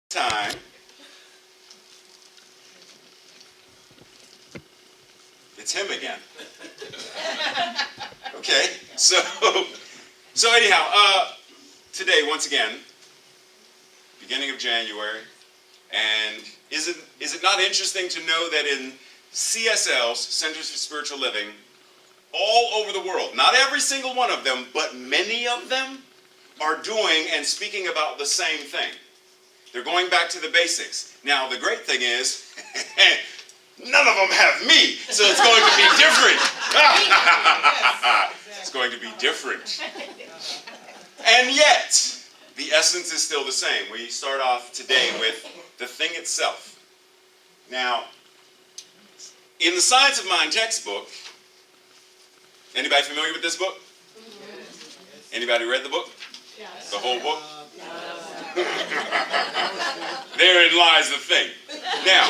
time. It's him again. Okay, so anyhow, today once again, beginning of January, and is it not interesting to know that in CSLs, Centers for Spiritual Living, all over the world, not every single one of them, but many of them are doing and speaking about the same thing. They're going back to the basics. Now, the great thing is, none of them have me, so it's going to be different. It's going to be different. And yet, the essence is still the same. We start off today with the thing itself. Now, in the Science of Mind textbook, anybody familiar with this book? Anybody read the book? The whole book? Therein lies the thing. Now,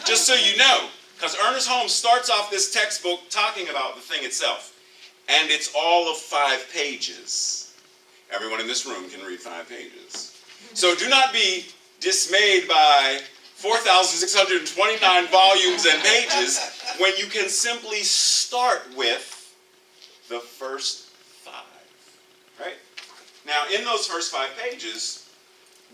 just so you know, because Ernest Holmes starts off this textbook talking about the thing itself, and it's all of 5 pages. Everyone in this room can read 5 pages. So do not be dismayed by 4,629 volumes and pages when you can simply start with the first 5, right? Now, in those first 5 pages,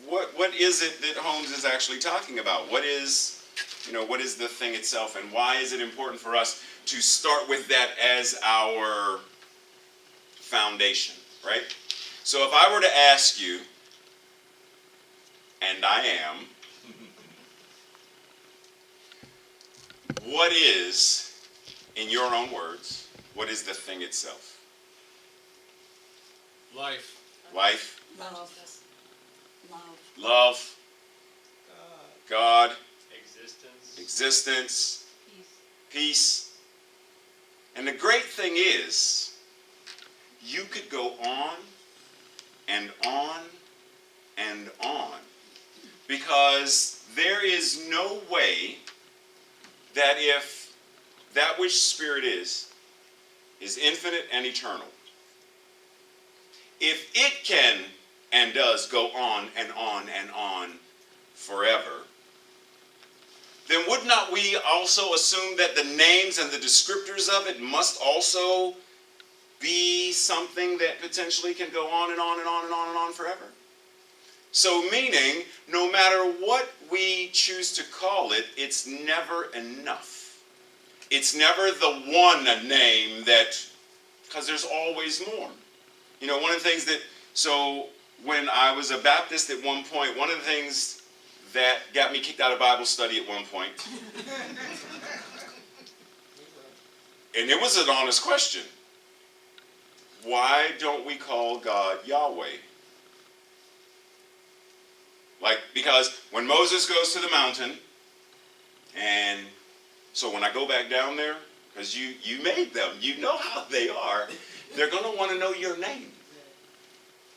what is it that Holmes is actually talking about? What is the thing itself, and why is it important for us to start with that as our foundation, right? So if I were to ask you, and I am, what is, in your own words, what is the thing itself? Life. Life. Love. Love. God. Existence. Peace. And the great thing is, you could go on and on and on, because there is no way that if that which Spirit is infinite and eternal, if it can and does go on and on and on forever, then would not we also assume that the names and the descriptors of it must also be something that potentially can go on and on and on and on and on forever? So meaning, no matter what we choose to call it, it's never enough. It's never the one name that, because there's always more. You know, one of the things that, so when I was a Baptist at one point, one of the things that got me kicked out of Bible study at one point, and it was an honest question, why don't we call God Yahweh? Like, because when Moses goes to the mountain, and so when I go back down there, because you made them, you know how they are, they're going to want to know your name.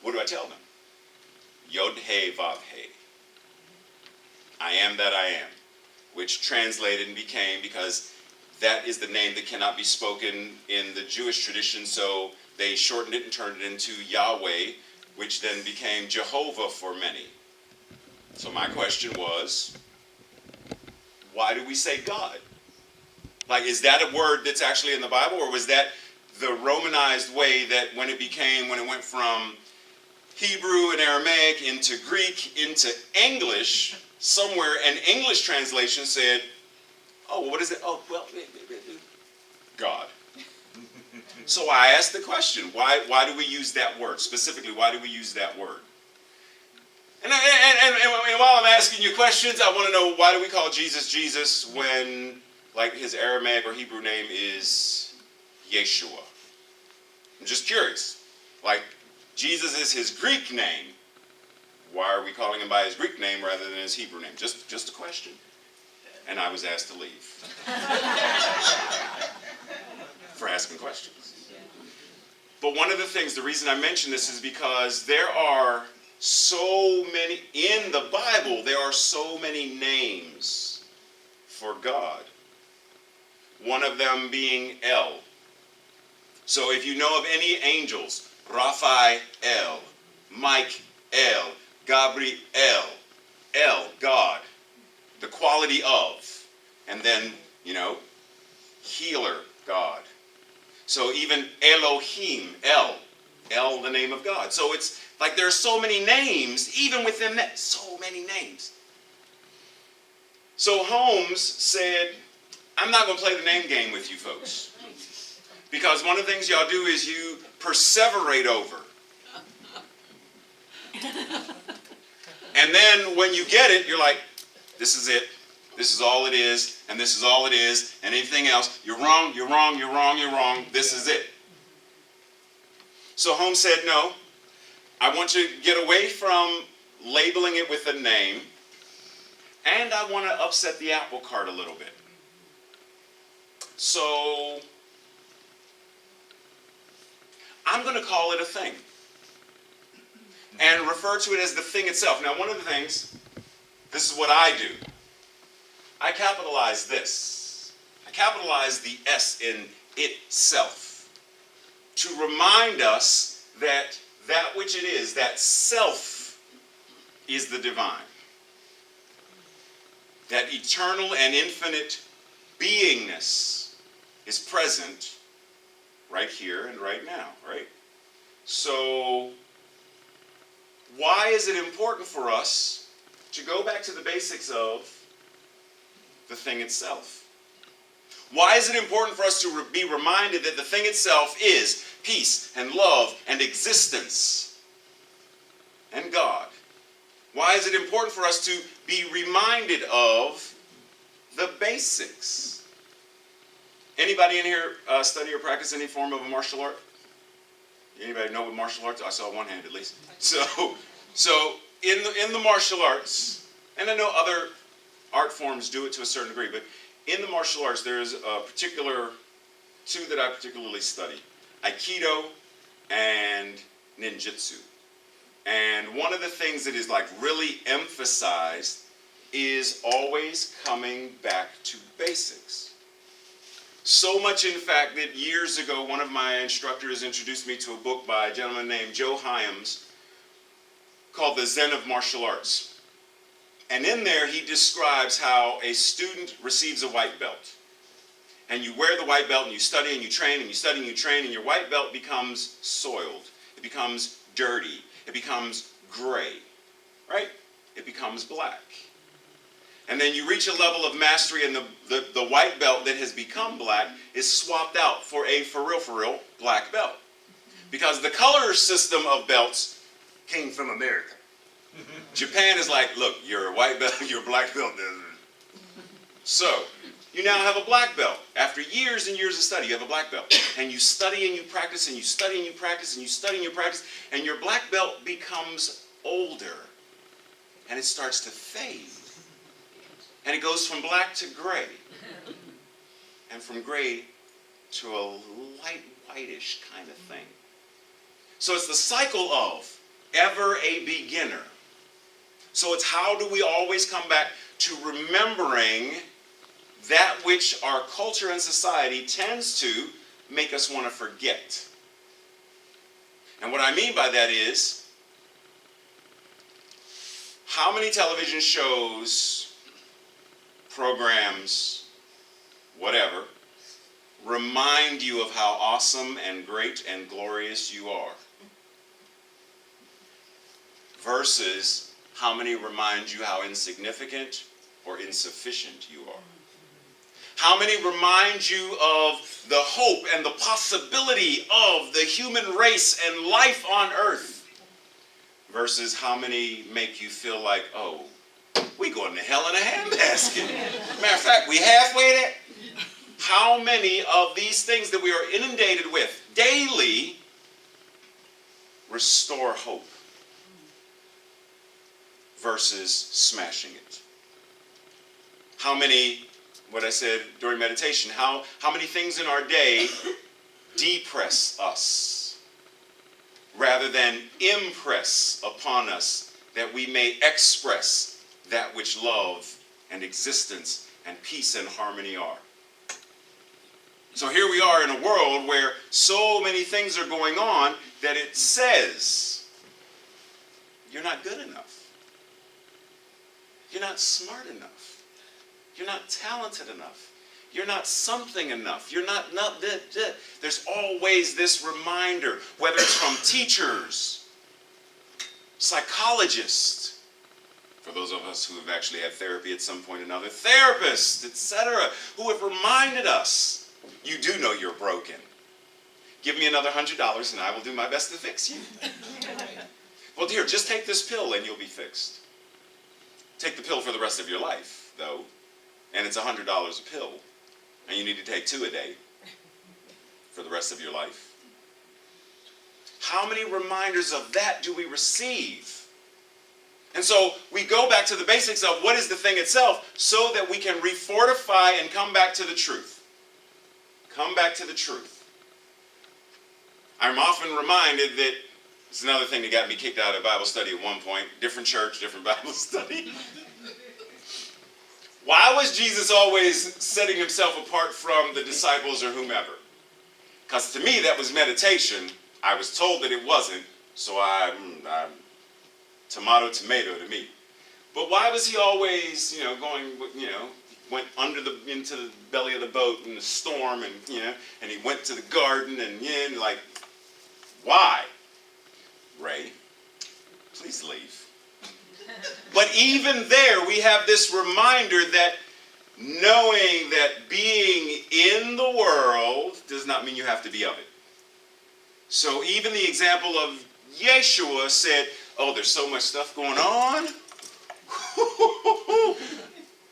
What do I tell them? Yod He Vav He. I am that I am, which translated and became, because that is the name that cannot be spoken in the Jewish tradition, so they shortened it and turned it into Yahweh, which then became Jehovah for many. So my question was, why do we say God? Like, is that a word that's actually in the Bible, or was that the Romanized way that when it went from Hebrew and Aramaic into Greek into English, somewhere an English translation said, oh, well, what is it? Oh, well, God. So I asked the question, why do we use that word? Specifically, why do we use that word? And while I'm asking you questions, I want to know, why do we call Jesus Jesus when, like, his Aramaic or Hebrew name is Yeshua? I'm just curious. Like, Jesus is his Greek name. Why are we calling him by his Greek name rather than his Hebrew name? Just a question. And I was asked to leave for asking questions. But one of the things, the reason I mention this is because there are so many, in the Bible, there are so many names for God. One of them being El. So if you know of any angels, Raphael, Michael, Gabriel, El. God, the quality of, and then, healer, God. So even Elohim, El, the name of God. So it's like there are so many names, even within that, so many names. So Holmes said, I'm not going to play the name game with you folks. Because one of the things y'all do is you perseverate over. And then when you get it, you're like, this is it. This is all it is, and this is all it is, and anything else, you're wrong, you're wrong, you're wrong, you're wrong, this is it. So Holmes said, no, I want you to get away from labeling it with a name, and I want to upset the apple cart a little bit. So I'm going to call it a thing, and refer to it as the thing itself. Now, one of the things, this is what I do. I capitalize this. I capitalize the S in ItSelf to remind us that that which it is, that self, is the divine. That eternal and infinite beingness is present right here and right now, right? So, why is it important for us to go back to the basics of the thing itself? Why is it important for us to be reminded that the thing itself is peace and love and existence and God? Why is it important for us to be reminded of the basics? Anybody in here study or practice any form of a martial art? Anybody know what martial arts? I saw one hand at least. So in the martial arts, and I know other art forms do it to a certain degree, but in the martial arts, there's a particular two that I particularly study: Aikido and Ninjutsu. And one of the things that is like really emphasized is always coming back to basics. So much, in fact, that years ago, one of my instructors introduced me to a book by a gentleman named Joe Hyams called The Zen of Martial Arts. And in there, he describes how a student receives a white belt. And you wear the white belt, and you study, and you train, and you study, and you train, and your white belt becomes soiled. It becomes dirty. It becomes gray, right? It becomes black. And then you reach a level of mastery, and the white belt that has become black is swapped out for a for real, black belt. Because the color system of belts came from America. Japan is like, look, you're a white belt, you're a black belt. So, you now have a black belt. After years and years of study, you have a black belt. And you study and you practice, and you study and you practice, and you study and you practice, and your black belt becomes older. And it starts to fade. And it goes from black to gray. And from gray to a light whitish kind of thing. So it's the cycle of ever a beginner. So it's how do we always come back to remembering that which our culture and society tends to make us want to forget. And what I mean by that is, how many television shows, programs, whatever, remind you of how awesome and great and glorious you are? Versus how many remind you how insignificant or insufficient you are? How many remind you of the hope and the possibility of the human race and life on earth? Versus how many make you feel like, oh, we going to hell in a handbasket. Matter of fact, we halfway there. How many of these things that we are inundated with daily restore hope versus smashing it? How many, what I said during meditation, how many things in our day depress us rather than impress upon us that we may express that which love and existence and peace and harmony are. So here we are in a world where so many things are going on that it says you're not good enough. You're not smart enough. You're not talented enough. You're not something enough. You're not that. There's always this reminder, whether it's from teachers, psychologists, for those of us who have actually had therapy at some point or another, therapists, etc., who have reminded us, you do know you're broken. Give me another $100 and I will do my best to fix you. Well, dear, just take this pill and you'll be fixed. Take the pill for the rest of your life, though, and it's $100 a pill, and you need to take 2 a day for the rest of your life. How many reminders of that do we receive? And so we go back to the basics of what is the thing itself so that we can refortify and come back to the truth. Come back to the truth. I'm often reminded that it's another thing that got me kicked out of Bible study at one point. Different church, different Bible study. Why was Jesus always setting himself apart from the disciples or whomever? Because to me that was meditation. I was told that it wasn't, so I'm tomato to me. But why was he always, going, went into the belly of the boat in the storm, and and he went to the garden, and like, why? Ray, please leave. But even there, we have this reminder that knowing that being in the world does not mean you have to be of it. So even the example of Yeshua said, oh, there's so much stuff going on.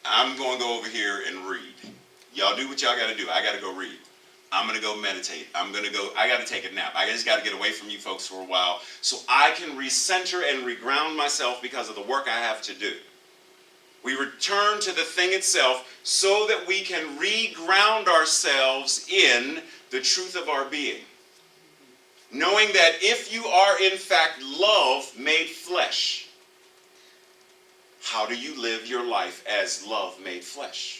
I'm going to go over here and read. Y'all do what y'all got to do. I got to go read. I'm going to go meditate. I got to take a nap. I just got to get away from you folks for a while so I can recenter and reground myself because of the work I have to do. We return to the thing itself so that we can reground ourselves in the truth of our being. Knowing that if you are in fact love made flesh, how do you live your life as love made flesh?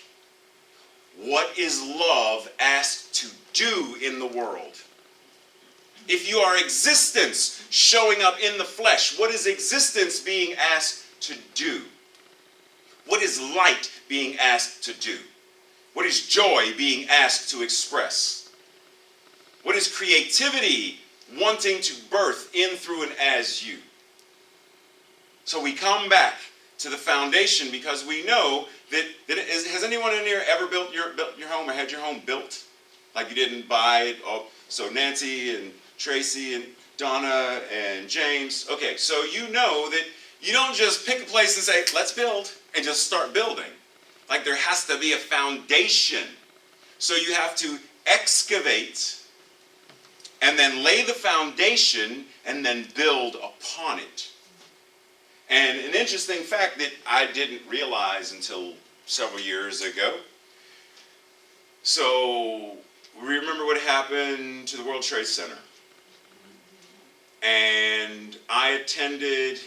What is love asked to do in the world? If you are existence showing up in the flesh, what is existence being asked to do? What is light being asked to do? What is joy being asked to express? What is creativity wanting to birth in, through, and as you? So we come back to the foundation because we know that has anyone in here ever built your home or had your home built? Like you didn't buy it? Oh, so Nancy and Tracy and Donna and James. Okay, so you know that you don't just pick a place and say, let's build, and just start building. Like there has to be a foundation. So you have to excavate and then lay the foundation and then build upon it. And an interesting fact that I didn't realize until several years ago. So remember what happened to the World Trade Center. And I attended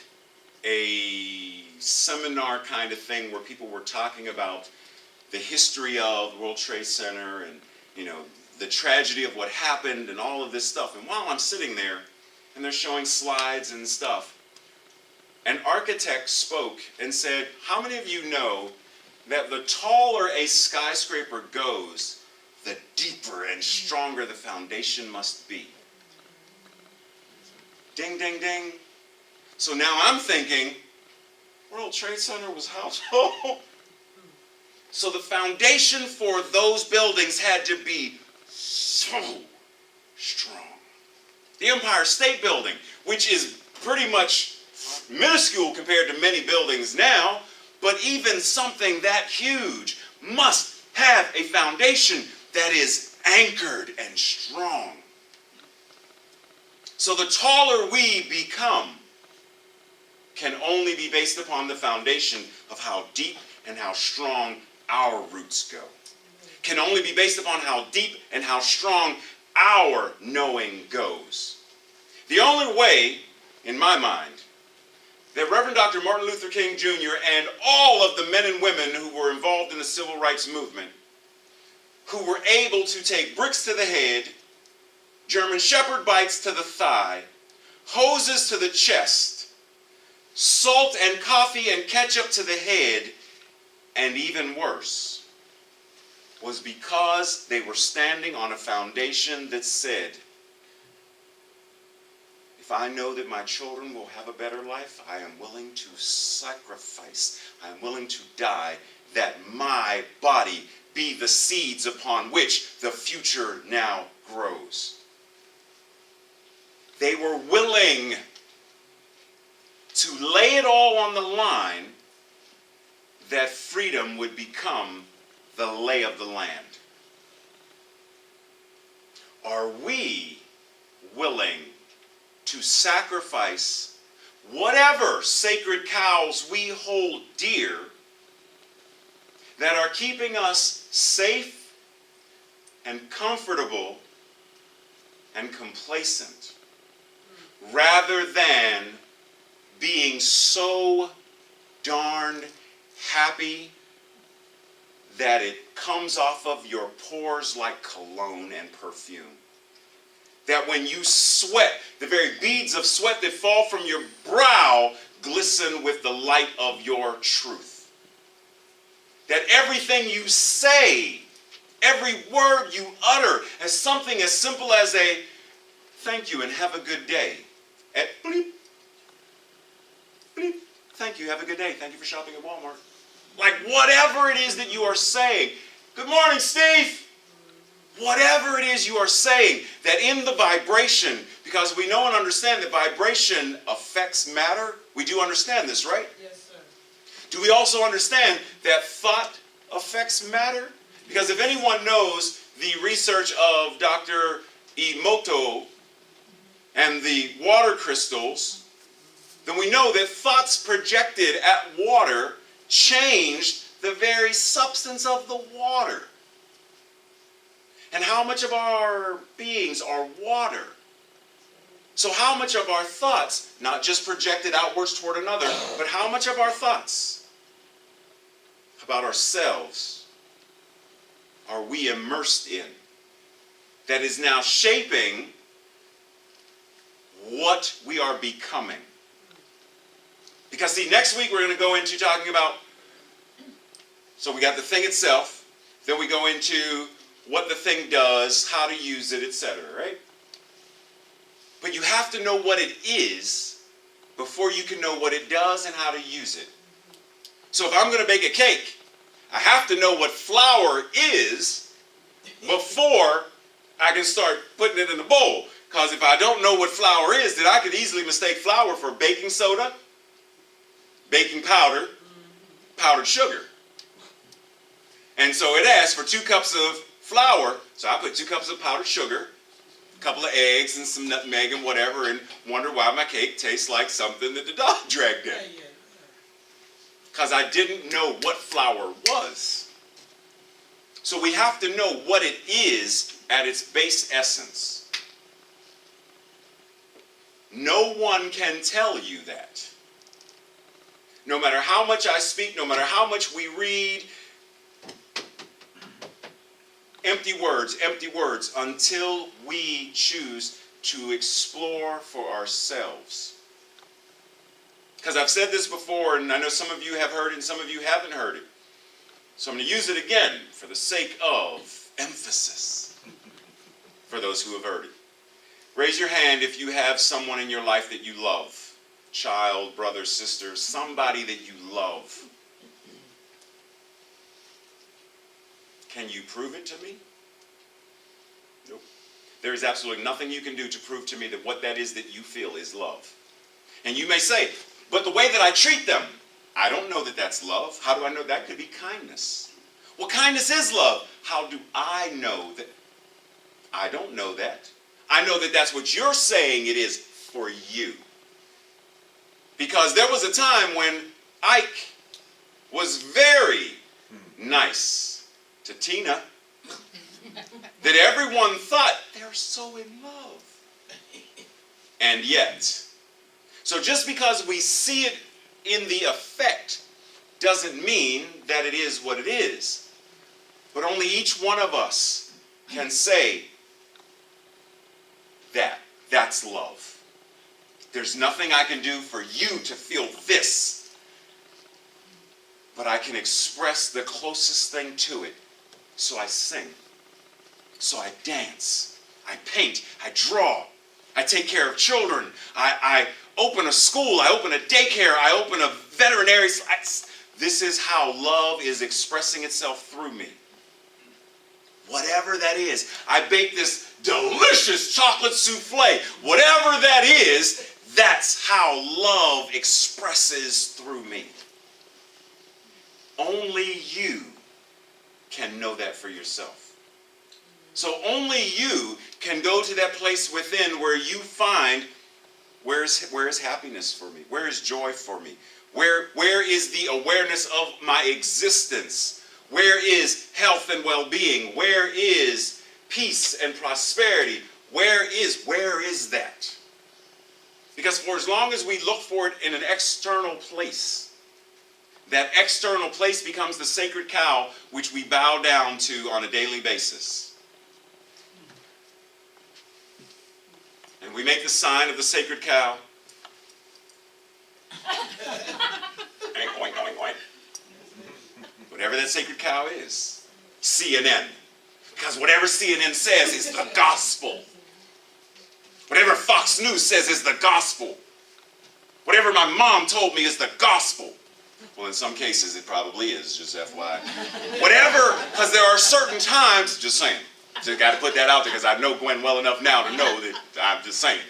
a seminar kind of thing where people were talking about the history of the World Trade Center and, the tragedy of what happened and all of this stuff. And while I'm sitting there and they're showing slides and stuff, an architect spoke and said, how many of you know that the taller a skyscraper goes, the deeper and stronger the foundation must be? Ding, ding, ding. So now I'm thinking, World Trade Center was how tall? So the foundation for those buildings had to be so strong. The Empire State Building, which is pretty much minuscule compared to many buildings now, but even something that huge must have a foundation that is anchored and strong. So the taller we become can only be based upon the foundation of how deep and how strong our roots go. Can only be based upon how deep and how strong our knowing goes. The only way, in my mind, that Reverend Dr. Martin Luther King Jr. and all of the men and women who were involved in the civil rights movement, who were able to take bricks to the head, German shepherd bites to the thigh, hoses to the chest, salt and coffee and ketchup to the head, and even worse, was because they were standing on a foundation that said, if I know that my children will have a better life, I am willing to sacrifice, I am willing to die, that my body be the seeds upon which the future now grows. They were willing to lay it all on the line that freedom would become the lay of the land. Are we willing to sacrifice whatever sacred cows we hold dear that are keeping us safe and comfortable and complacent, rather than being so darn happy that it comes off of your pores like cologne and perfume? That when you sweat, the very beads of sweat that fall from your brow glisten with the light of your truth. That everything you say, every word you utter, as something as simple as a thank you and have a good day. At bleep, bleep, thank you, have a good day. Thank you for shopping at Walmart. Like whatever it is that you are saying. Good morning, Steve. Whatever it is you are saying, that in the vibration, because we know and understand that vibration affects matter. We do understand this, right? Yes, sir. Do we also understand that thought affects matter? Because if anyone knows the research of Dr. Emoto and the water crystals, then we know that thoughts projected at water changed the very substance of the water. And how much of our beings are water? So how much of our thoughts, not just projected outwards toward another, but how much of our thoughts about ourselves are we immersed in that is now shaping what we are becoming? Because see, next week we're going to go into talking about, so we got the thing itself, then we go into what the thing does, how to use it, etc., right? But you have to know what it is before you can know what it does and how to use it. So if I'm going to bake a cake, I have to know what flour is before I can start putting it in the bowl. Because if I don't know what flour is, then I could easily mistake flour for baking soda, baking powder, powdered sugar. And so it asks for 2 cups of flour, so I put 2 cups of powdered sugar, a couple of eggs and some nutmeg and whatever, and wonder why my cake tastes like something that the dog dragged in. Because I didn't know what flour was. So we have to know what it is at its base essence. No one can tell you that. No matter how much I speak, no matter how much we read, empty words, until we choose to explore for ourselves. Because I've said this before, and I know some of you have heard it and some of you haven't heard it. So I'm going to use it again for the sake of emphasis for those who have heard it. Raise your hand if you have someone in your life that you love. Child, brother, sister, somebody that you love. Can you prove it to me? Nope. There is absolutely nothing you can do to prove to me that what that is that you feel is love. And you may say, but the way that I treat them, I don't know that that's love. How do I know? That could be kindness. Well, kindness is love. How do I know that? I don't know that. I know that that's what you're saying it is for you. Because there was a time when Ike was very nice to Tina, that everyone thought they're so in love. And yet, so just because we see it in the effect doesn't mean that it is what it is. But only each one of us can say that that's love. There's nothing I can do for you to feel this. But I can express the closest thing to it. So I sing. So I dance. I paint. I draw. I take care of children. I open a school. I open a daycare. I open a veterinary. This is how love is expressing itself through me. Whatever that is. I bake this delicious chocolate souffle. Whatever that is, that's how love expresses through me. Only you can know that for yourself. So only you can go to that place within where you find where is happiness for me? Where is joy for me? Where is the awareness of my existence? Where is health and well-being? Where is peace and prosperity? Where is that? Because for as long as we look for it in an external place, that external place becomes the sacred cow which we bow down to on a daily basis. And we make the sign of the sacred cow. Oink, oink, oink. Whatever that sacred cow is. CNN. Because whatever CNN says is the gospel. Whatever Fox News says is the gospel. Whatever my mom told me is the gospel. Well, in some cases it probably is, just FYI. Whatever, because there are certain times, just saying. Just got to put that out there because I know Gwen well enough now to know that I'm just saying.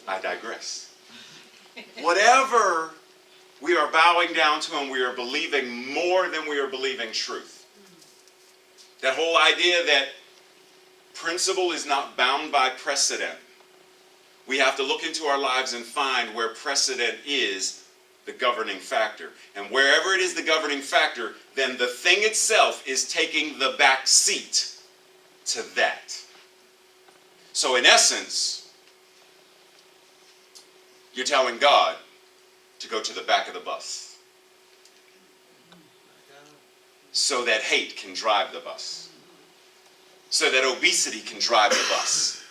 I digress. Whatever we are bowing down to and we are believing more than we are believing truth. That whole idea that principle is not bound by precedent. We have to look into our lives and find where precedent is the governing factor. And wherever it is the governing factor, then the thing itself is taking the back seat to that. So in essence, you're telling God to go to the back of the bus so that hate can drive the bus, so that obesity can drive the bus,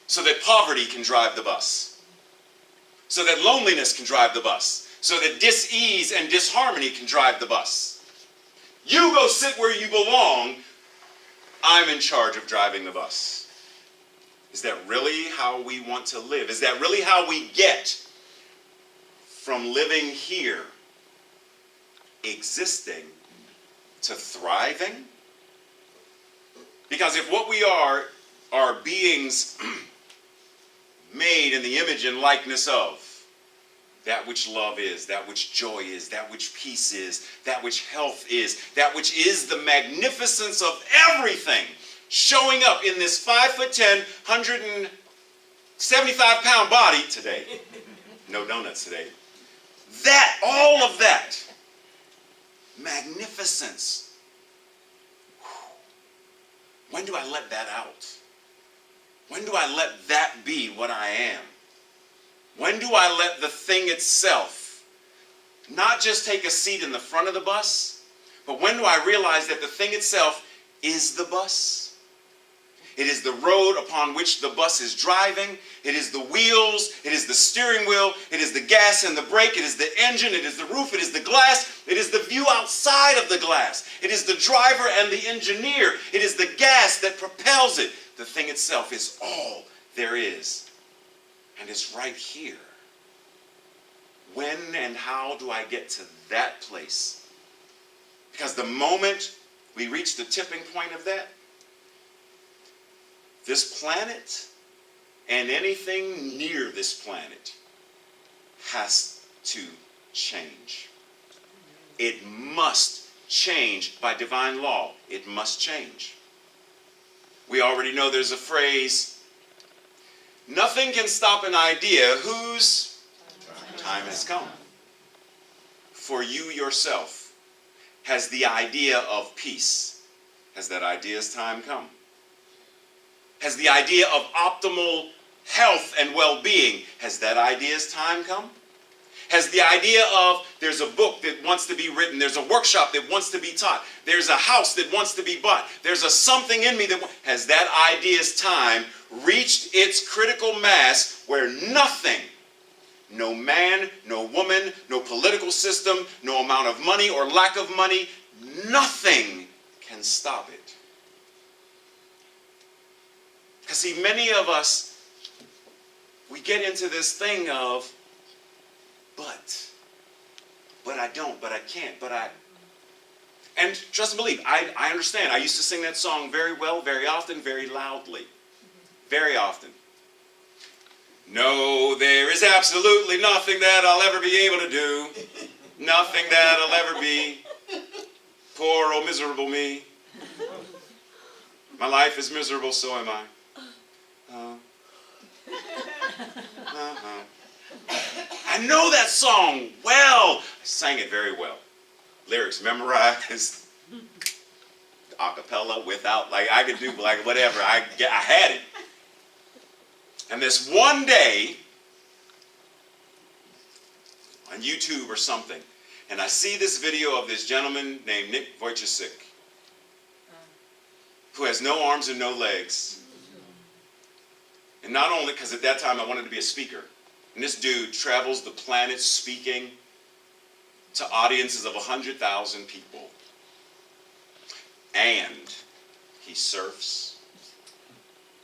so that poverty can drive the bus, so that loneliness can drive the bus, so that dis-ease and disharmony can drive the bus. You go sit where you belong. I'm in charge of driving the bus. Is that really how we want to live? Is that really how we get from living here, existing, to thriving? Because if what we are beings made in the image and likeness of that which love is, that which joy is, that which peace is, that which health is, that which is the magnificence of everything showing up in this 5'10", 175-pound body today. No donuts today. That, all of that magnificence. When do I let that out? When do I let that be what I am? When do I let the thing itself not just take a seat in the front of the bus, but when do I realize that the thing itself is the bus? It is the road upon which the bus is driving. It is the wheels. It is the steering wheel. It is the gas and the brake. It is the engine. It is the roof. It is the glass. It is the view outside of the glass. It is the driver and the engineer. It is the gas that propels it. The thing itself is all there is. And it's right here. When and how do I get to that place? Because the moment we reach the tipping point of that, this planet and anything near this planet has to change. It must change by divine law. It must change. We already know there's a phrase, nothing can stop an idea whose time has come. For you yourself, has the idea of peace, has that idea's time come? Has the idea of optimal health and well-being, has that idea's time come? Has the idea of there's a book that wants to be written, there's a workshop that wants to be taught, there's a house that wants to be bought, there's a something in me that has that idea's time reached its critical mass where nothing No man, no woman, no political system, no amount of money or lack of money, nothing can stop it. Because see, many of us, we get into this thing of, but I don't, but I can't, and trust and believe, I understand. I used to sing that song very well, very often, very loudly. Very often. No, there is absolutely nothing that I'll ever be able to do. Nothing that I'll ever be. Poor old miserable me. My life is miserable, so am I. I know that song well. I sang it very well. Lyrics memorized. A cappella, without, like I could do like whatever. I had it. And this one day, on YouTube or something, and I see this video of this gentleman named Wilcher, who has no arms and no legs. And not only, because at that time I wanted to be a speaker, and this dude travels the planet speaking to audiences of 100,000 people. And he surfs.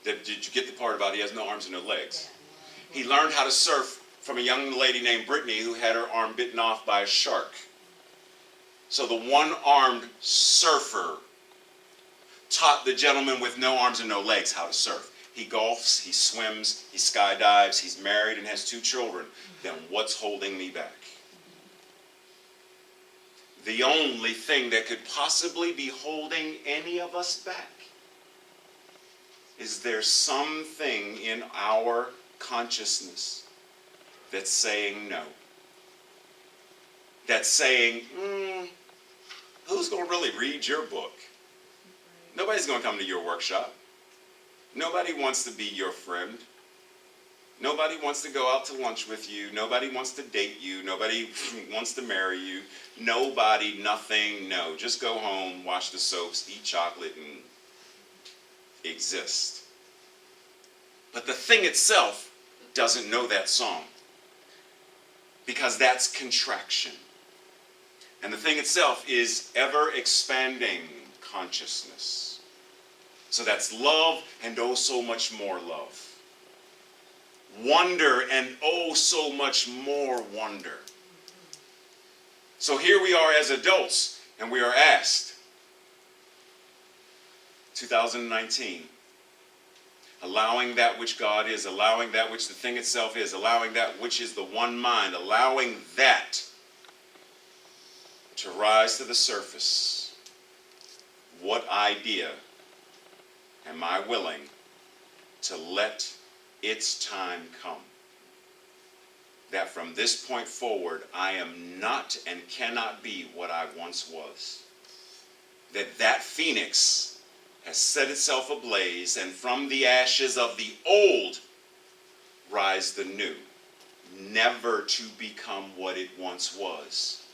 Did you get the part about he has no arms and no legs? He learned how to surf from a young lady named Brittany who had her arm bitten off by a shark. So the one-armed surfer taught the gentleman with no arms and no legs how to surf. He golfs, he swims, he skydives, he's married and has 2 children. Then what's holding me back? The only thing that could possibly be holding any of us back is there something in our consciousness that's saying no. That's saying, who's going to really read your book? Nobody's going to come to your workshop. Nobody wants to be your friend. Nobody wants to go out to lunch with you. Nobody wants to date you. Nobody wants to marry you. Nobody, nothing, no. Just go home, watch the soaps, eat chocolate, and exist. But the thing itself doesn't know that song, because that's contraction. And the thing itself is ever expanding consciousness. So that's love and oh so much more love. Wonder and oh so much more wonder. So here we are as adults, and we are asked, 2019, allowing that which God is, allowing that which the thing itself is, allowing that which is the one mind, allowing that to rise to the surface. What idea am I willing to let its time come? That from this point forward, I am not and cannot be what I once was. That phoenix has set itself ablaze, and from the ashes of the old rise the new, never to become what it once was,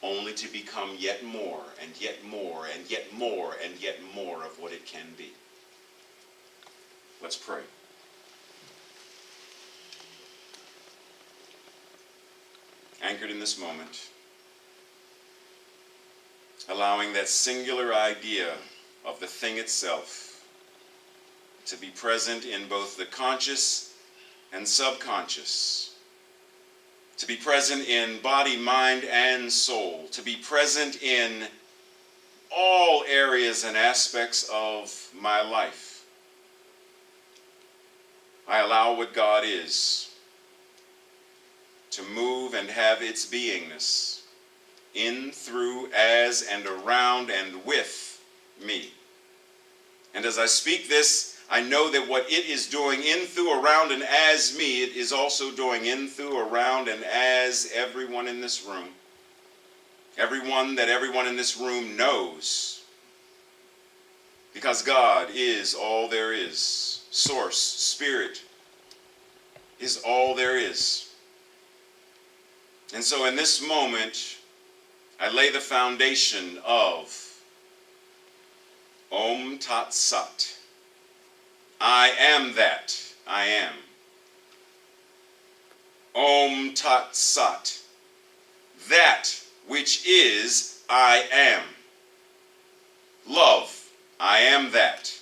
only to become yet more and yet more and yet more and yet more of what it can be. Let's pray. Anchored in this moment, allowing that singular idea of the thing itself to be present in both the conscious and subconscious, to be present in body, mind, and soul, to be present in all areas and aspects of my life. I allow what God is to move and have its beingness in, through, as, and around, and with me. And as I speak this, I know that what it is doing in, through, around, and as me, it is also doing in, through, around, and as everyone in this room. Everyone in this room knows. Because God is all there is. Source, Spirit, is all there is. And so in this moment, I lay the foundation of Om Tat Sat. I am that I am. Om Tat Sat. That which is, I am. Love, I am that.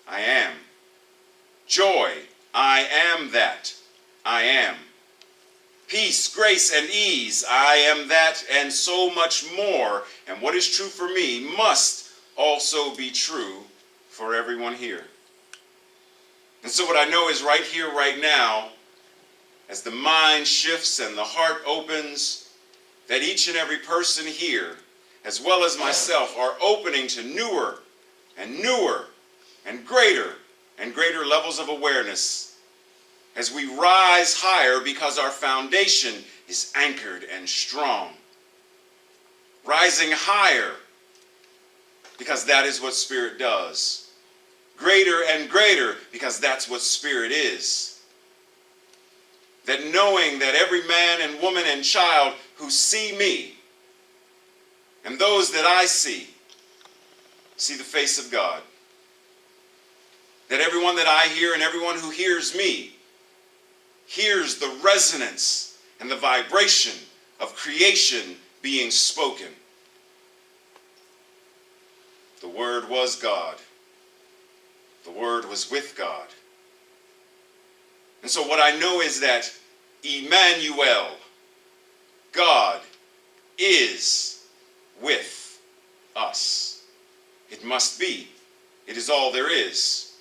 I am. Joy, I am that. I am. Peace, grace, and ease, I am that, and so much more. And what is true for me must also be true for everyone here. And so what I know is right here, right now, as the mind shifts and the heart opens, that each and every person here, as well as myself, are opening to newer and greater levels of awareness as we rise higher because our foundation is anchored and strong. Rising higher because that is what Spirit does. Greater and greater because that's what Spirit is. That knowing that every man and woman and child who see me and those that I see the face of God. That everyone that I hear and everyone who hears me hears the resonance and the vibration of creation being spoken. The Word was God. The Word was with God. And so what I know is that Emmanuel, God, is with us. It must be. It is all there is.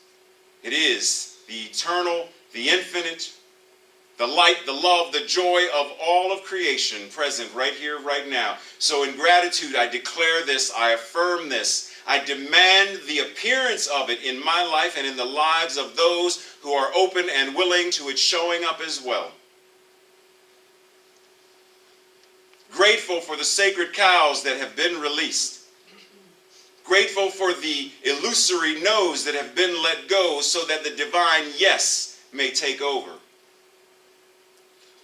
It is the eternal, the infinite, the light, the love, the joy of all of creation present right here, right now. So in gratitude, I declare this, I affirm this, I demand the appearance of it in my life and in the lives of those who are open and willing to it showing up as well. Grateful for the sacred cows that have been released. Grateful for the illusory no's that have been let go so that the divine yes may take over.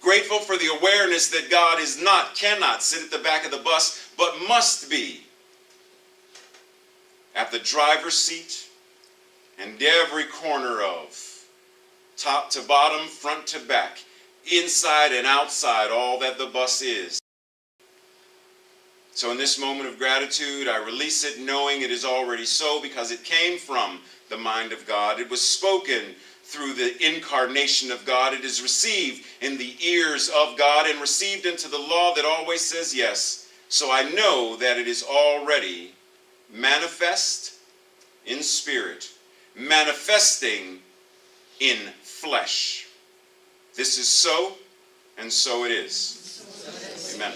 Grateful for the awareness that God is not, cannot sit at the back of the bus, but must be at the driver's seat and every corner of, top to bottom, front to back, inside and outside, all that the bus is. So in this moment of gratitude, I release it knowing it is already so because it came from the mind of God. It was spoken through the incarnation of God. It is received in the ears of God and received into the law that always says yes. So I know that it is already manifest in spirit, manifesting in flesh. This is so, and so it is. Amen.